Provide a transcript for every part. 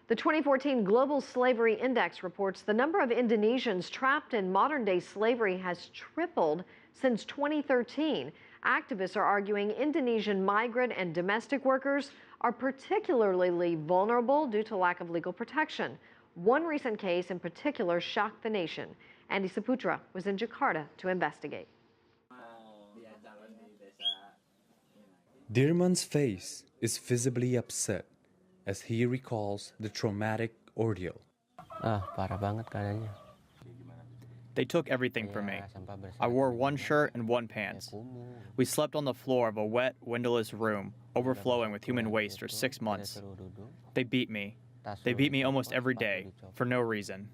The 2014 Global Slavery Index reports the number of Indonesians trapped in modern-day slavery has tripled since 2013. Activists are arguing Indonesian migrant and domestic workers are particularly vulnerable due to lack of legal protection. One recent case in particular shocked the nation. Andy Saputra was in Jakarta to investigate. Dirman's face is visibly upset as he recalls the traumatic ordeal. Parah banget keadaannya. They took everything from me. I wore one shirt and one pants. We slept on the floor of a wet, windowless room, overflowing with human waste for 6 months. They beat me. They beat me almost every day, for no reason.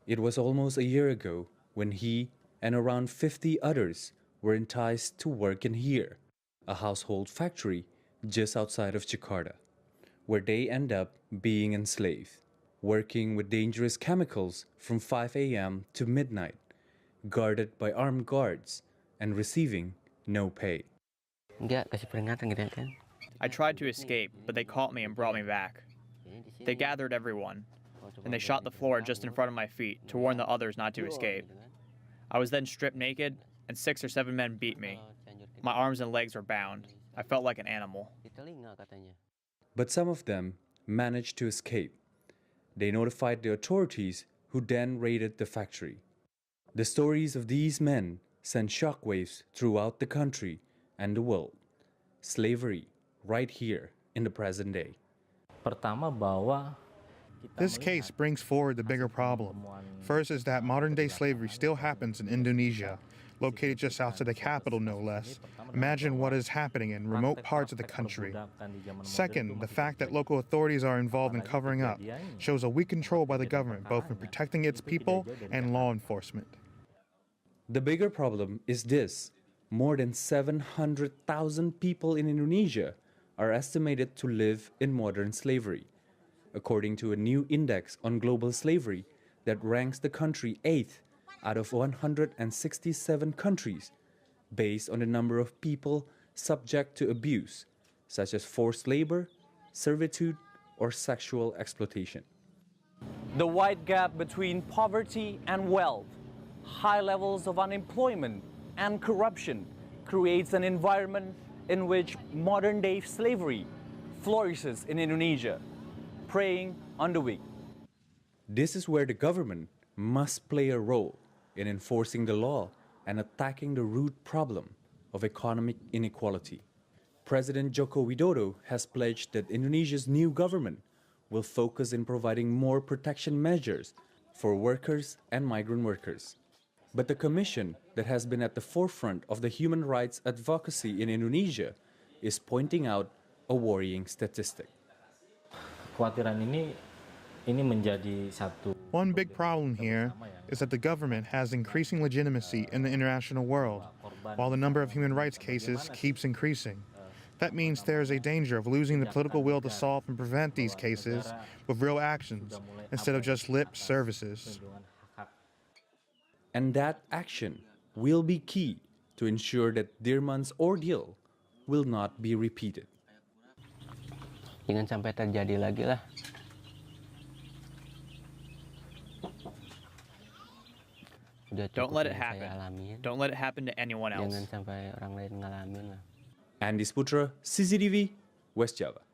It was almost a year ago when he and around 50 others were enticed to work in here, a household factory just outside of Jakarta, where they end up being enslaved, working with dangerous chemicals from 5 a.m. to midnight, guarded by armed guards and receiving no pay. I tried to escape, but they caught me and brought me back. They gathered everyone, and they shot the floor just in front of my feet to warn the others not to escape. I was then stripped naked, and 6 or 7 men beat me. My arms and legs were bound. I felt like an animal. But some of them managed to escape. They notified the authorities, who then raided the factory. The stories of these men sent shockwaves throughout the country and the world. Slavery right here in the present day. This case brings forward the bigger problem. First is that modern-day slavery still happens in Indonesia, located just outside the capital, no less. Imagine what is happening in remote parts of the country. Second, the fact that local authorities are involved in covering up shows a weak control by the government, both in protecting its people and law enforcement. The bigger problem is this. More than 700,000 people in Indonesia are estimated to live in modern slavery, according to a new index on global slavery that ranks the country 8th out of 167 countries based on the number of people subject to abuse, such as forced labor, servitude, or sexual exploitation. The wide gap between poverty and wealth, high levels of unemployment and corruption creates an environment in which modern-day slavery flourishes in Indonesia, preying on the weak. This is where the government must play a role in enforcing the law and attacking the root problem of economic inequality. President Joko Widodo has pledged that Indonesia's new government will focus in providing more protection measures for workers and migrant workers. But the commission that has been at the forefront of the human rights advocacy in Indonesia is pointing out a worrying statistic. One big problem here is that the government has increasing legitimacy in the international world, while the number of human rights cases keeps increasing. That means there is a danger of losing the political will to solve and prevent these cases with real actions instead of just lip services. And that action will be key to ensure that Dirman's ordeal will not be repeated. Jangan sampai terjadi lagi lah. Don't let it happen. Don't let it happen to anyone else. Jangan sampai orang lain ngalamin lah. Andy Saputra, CCTV, West Java.